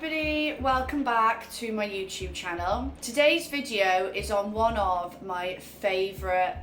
everybody, welcome back to my YouTube channel. Today's video is on one of my favourite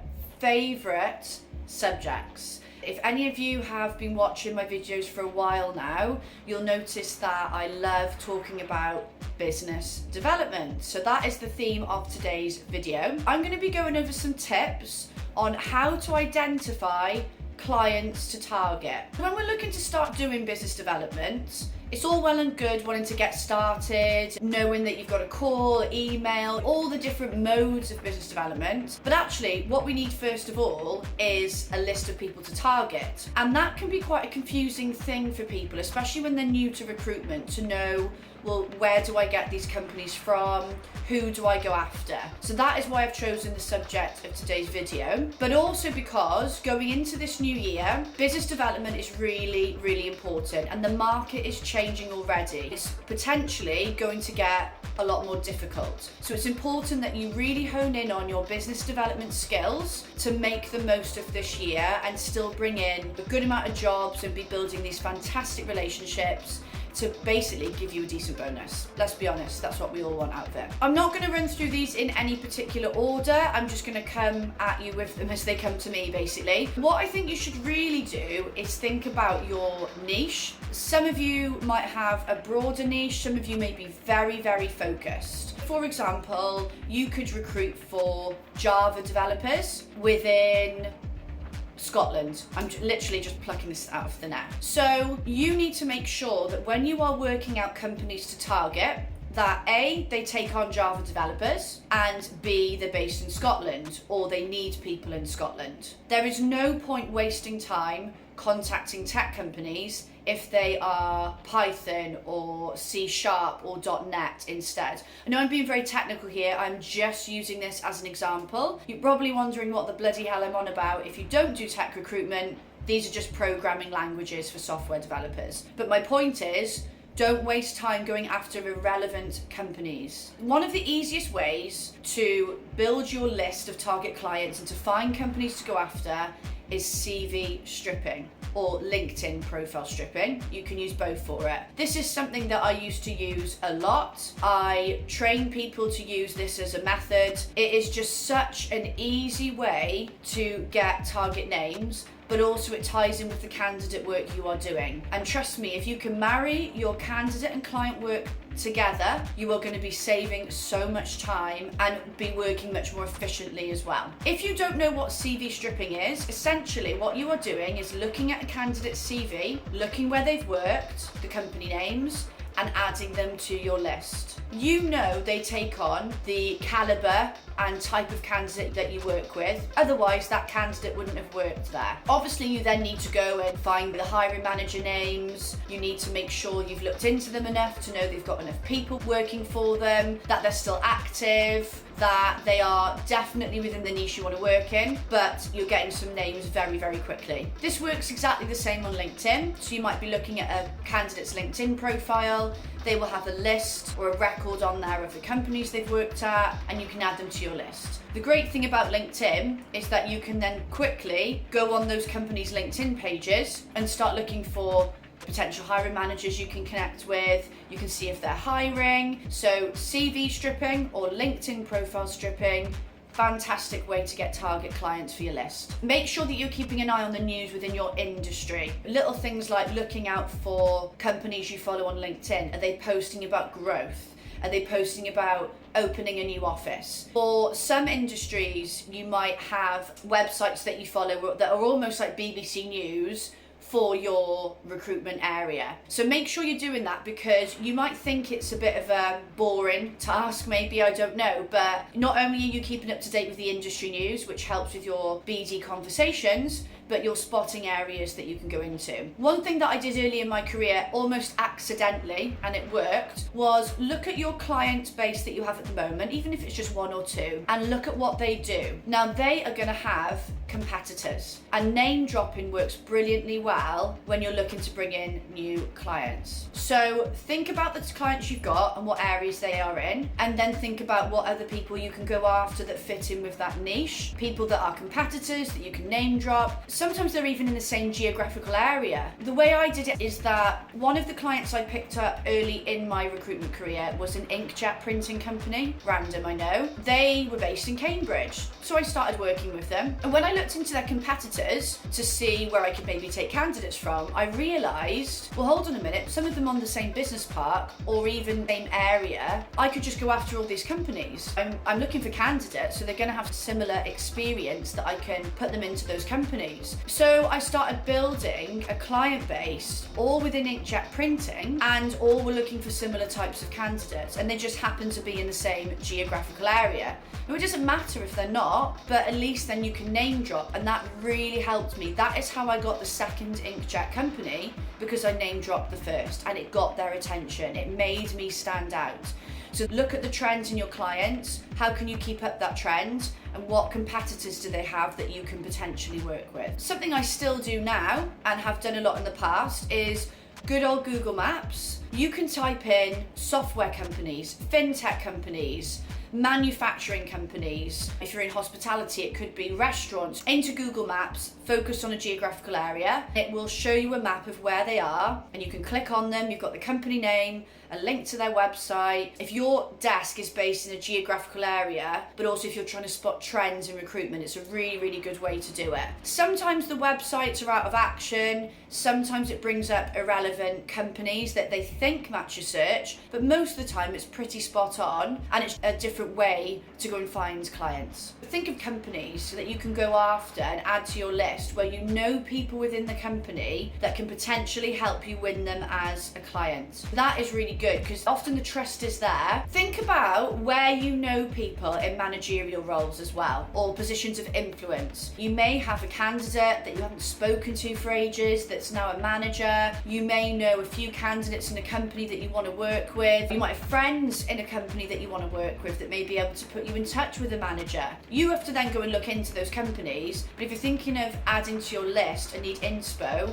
subjects. If any of you have been watching my videos for a while now, you'll notice that I love talking about business development. So that is the theme of today's video. I'm going to be going over some tips on how to identify clients to target. When we're looking to start doing business development, it's all well and good wanting to get started, knowing that you've got a call, email, all the different modes of business development. But actually, what we need first of all is a list of people to target. And that can be quite a confusing thing for people, especially when they're new to recruitment, to know, well, where do I get these companies from? Who do I go after? So that is why I've chosen the subject of today's video, but also because going into this new year, business development is really, really important, and the market is changing already. It's potentially going to get a lot more difficult. So it's important that you really hone in on your business development skills to make the most of this year and still bring in a good amount of jobs and be building these fantastic relationships to basically give you a decent bonus. Let's be honest, that's what we all want out there. I'm not going to run through these in any particular order. I'm just going to come at you with them as they come to me, basically. What I think you should really do is think about your niche. Some of you might have a broader niche, some of you may be very, very focused. For example, you could recruit for Java developers within Scotland. I'm literally just plucking this out of the net. So you need to make sure that when you are working out companies to target, that A, they take on Java developers, and B, they're based in Scotland, or they need people in Scotland. There is no point wasting time contacting tech companies if they are Python or C# or .NET instead. I know I'm being very technical here, I'm just using this as an example. You're probably wondering what the bloody hell I'm on about. If you don't do tech recruitment, these are just programming languages for software developers. But my point is, don't waste time going after irrelevant companies. One of the easiest ways to build your list of target clients and to find companies to go after is CV stripping or LinkedIn profile stripping. You can use both for it. This is something that I used to use a lot. I train people to use this as a method. It is just such an easy way to get target names, but also it ties in with the candidate work you are doing. And trust me, if you can marry your candidate and client work together, you are going to be saving so much time and be working much more efficiently as well. If you don't know what CV stripping is, essentially what you are doing is looking at a candidate's CV, looking where they've worked, the company names, and adding them to your list. You know they take on the caliber and type of candidate that you work with, otherwise that candidate wouldn't have worked there. Obviously you then need to go and find the hiring manager names, you need to make sure you've looked into them enough to know they've got enough people working for them, that they're still active, that they are definitely within the niche you want to work in, but you're getting some names very, very quickly. This works exactly the same on LinkedIn. So you might be looking at a candidate's LinkedIn profile, they will have a list or a record on there of the companies they've worked at, and you can add them to your list. The great thing about LinkedIn is that you can then quickly go on those companies' LinkedIn pages and start looking for potential hiring managers you can connect with. You can see if they're hiring. So CV stripping or LinkedIn profile stripping, fantastic way to get target clients for your list. Make sure that you're keeping an eye on the news within your industry. Little things like looking out for companies you follow on LinkedIn. Are they posting about growth? Are they posting about opening a new office? For some industries, you might have websites that you follow that are almost like BBC News for your recruitment area. So make sure you're doing that, because you might think it's a bit of a boring task, maybe, I don't know, but not only are you keeping up to date with the industry news, which helps with your BD conversations, but you're spotting areas that you can go into. One thing that I did early in my career, almost accidentally, and it worked, was look at your client base that you have at the moment, even if it's just one or two, and look at what they do. Now, they are gonna have competitors. And name dropping works brilliantly well when you're looking to bring in new clients. So think about the clients you've got and what areas they are in, and then think about what other people you can go after that fit in with that niche. People that are competitors that you can name drop. Sometimes they're even in the same geographical area. The way I did it is that one of the clients I picked up early in my recruitment career was an inkjet printing company. Random, I know. They were based in Cambridge. So I started working with them. And when I looked into their competitors to see where I could maybe take candidates from, I realised, well, hold on a minute, some of them on the same business park or even same area, I could just go after all these companies. I'm looking for candidates, so they're going to have similar experience that I can put them into those companies. So I started building a client base all within inkjet printing, and all were looking for similar types of candidates, and they just happen to be in the same geographical area. Now, it doesn't matter if they're not, but at least then you can name drop, and that really helped me. That is how I got the second inkjet company, because I name dropped the first and it got their attention. It made me stand out. So look at the trends in your clients. How can you keep up that trend? And what competitors do they have that you can potentially work with? Something I still do now and have done a lot in the past is good old Google Maps. You can type in software companies, fintech companies, manufacturing companies. If you're in hospitality, it could be restaurants. Into Google Maps, focus on a geographical area. It will show you a map of where they are, and you can click on them. You've got the company name, a link to their website. If your desk is based in a geographical area, but also if you're trying to spot trends in recruitment, it's a really, really good way to do it. Sometimes the websites are out of action. Sometimes it brings up irrelevant companies that they think match your search, but most of the time it's pretty spot on, and it's a different way to go and find clients. Think of companies so that you can go after and add to your list where you know people within the company that can potentially help you win them as a client. That is really good because often the trust is there. Think about where you know people in managerial roles as well, or positions of influence. You may have a candidate that you haven't spoken to for ages that's now a manager. You may know a few candidates in a company that you want to work with. You might have friends in a company that you want to work with that may be able to put you in touch with a manager. You have to then go and look into those companies, but if you're thinking of adding to your list and need inspo,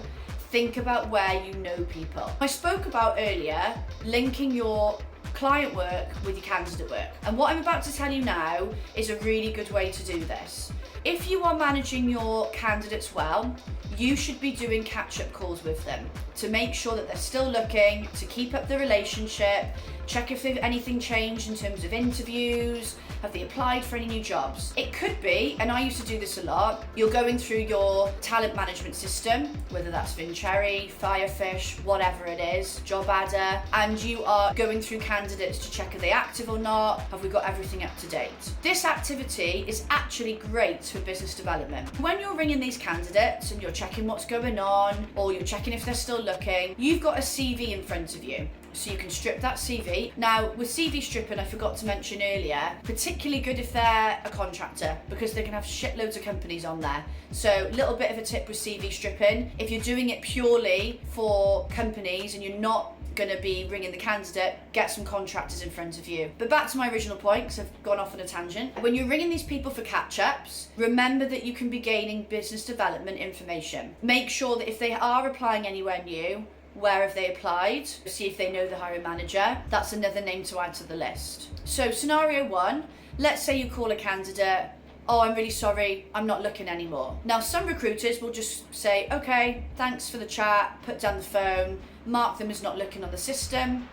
think about where you know people. I spoke about earlier linking your client work with your candidate work, and what I'm about to tell you now is a really good way to do this. If you are managing your candidates well, you should be doing catch-up calls with them to make sure that they're still looking, to keep up the relationship, check if anything changed in terms of interviews, have they applied for any new jobs. It could be, and I used to do this a lot, you're going through your talent management system, whether that's Vincherry, Firefish, whatever it is, Job Adder, and you are going through candidates to check are they active or not, have we got everything up to date. This activity is actually great for business development. When you're ringing these candidates and you're checking what's going on, or you're checking if they're still looking, you've got a CV in front of you. So you can strip that CV. Now, with CV stripping, I forgot to mention earlier, particularly good if they're a contractor, because they can have shitloads of companies on there. So little bit of a tip with CV stripping, if you're doing it purely for companies and you're not going to be ringing the candidate, get some contractors in front of you. But back to my original point, because I've gone off on a tangent. When you're ringing these people for catch-ups, remember that you can be gaining business development information. Make sure that if they are applying anywhere new, where have they applied? See if they know the hiring manager. That's another name to add to the list. So scenario one, let's say you call a candidate, oh, I'm really sorry, I'm not looking anymore. Now, some recruiters will just say, okay, thanks for the chat, put down the phone, mark them as not looking on the system,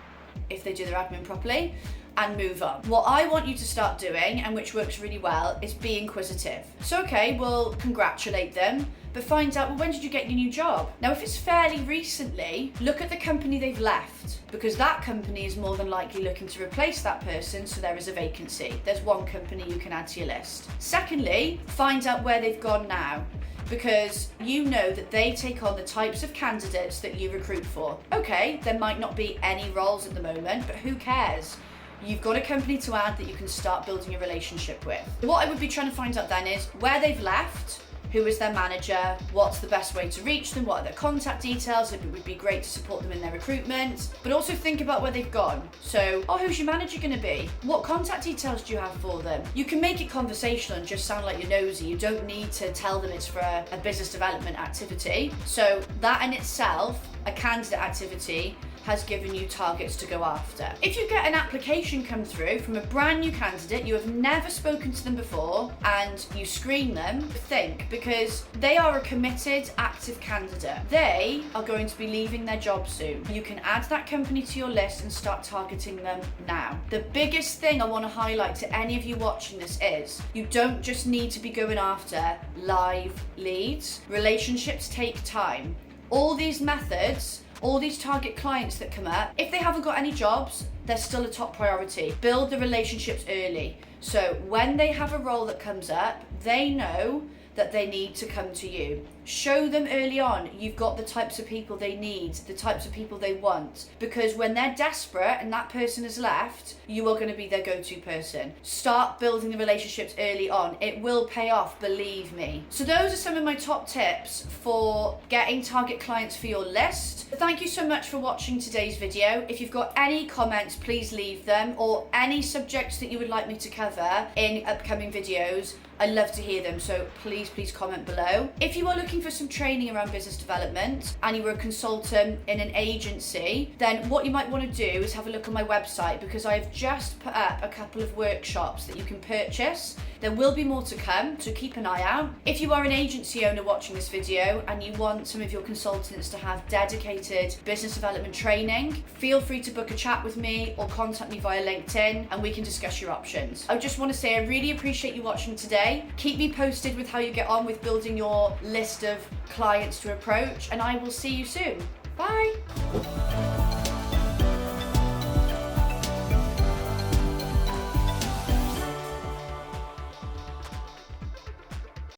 if they do their admin properly, and move on. What I want you to start doing, and which works really well, is be inquisitive. So, okay, we'll congratulate them, but find out, well, when did you get your new job? Now, if it's fairly recently, look at the company they've left, because that company is more than likely looking to replace that person, so there is a vacancy. There's one company you can add to your list. Secondly, find out where they've gone now, because you know that they take on the types of candidates that you recruit for. Okay, there might not be any roles at the moment, but who cares? You've got a company to add that you can start building a relationship with. What I would be trying to find out then is where they've left, who is their manager, what's the best way to reach them, what are their contact details, it would be great to support them in their recruitment, but also think about where they've gone. So, who's your manager going to be? What contact details do you have for them? You can make it conversational and just sound like you're nosy. You don't need to tell them it's for a business development activity. So that in itself, a candidate activity, has given you targets to go after. If you get an application come through from a brand new candidate, you have never spoken to them before, and you screen them, think, because they are a committed, active candidate. They are going to be leaving their job soon. You can add that company to your list and start targeting them now. The biggest thing I want to highlight to any of you watching this is, you don't just need to be going after live leads. Relationships take time. All these methods, all these target clients that come up, if they haven't got any jobs, they're still a top priority. Build the relationships early. So when they have a role that comes up, they know that they need to come to you. Show them early on you've got the types of people they need, the types of people they want, because when they're desperate and that person has left, you are going to be their go-to person. Start building the relationships early on. It will pay off, believe me. So those are some of my top tips for getting target clients for your list. Thank you so much for watching today's video. If you've got any comments, please leave them, or any subjects that you would like me to cover in upcoming videos. I love to hear them, so please comment below. If you are looking for some training around business development and you were a consultant in an agency, then what you might want to do is have a look on my website, because I've just put up a couple of workshops that you can purchase. There will be more to come, so keep an eye out. If you are an agency owner watching this video and you want some of your consultants to have dedicated business development training, feel free to book a chat with me or contact me via LinkedIn and we can discuss your options. I just want to say I really appreciate you watching today. Keep me posted with how you get on with building your list of clients to approach, and I will see you soon. Bye.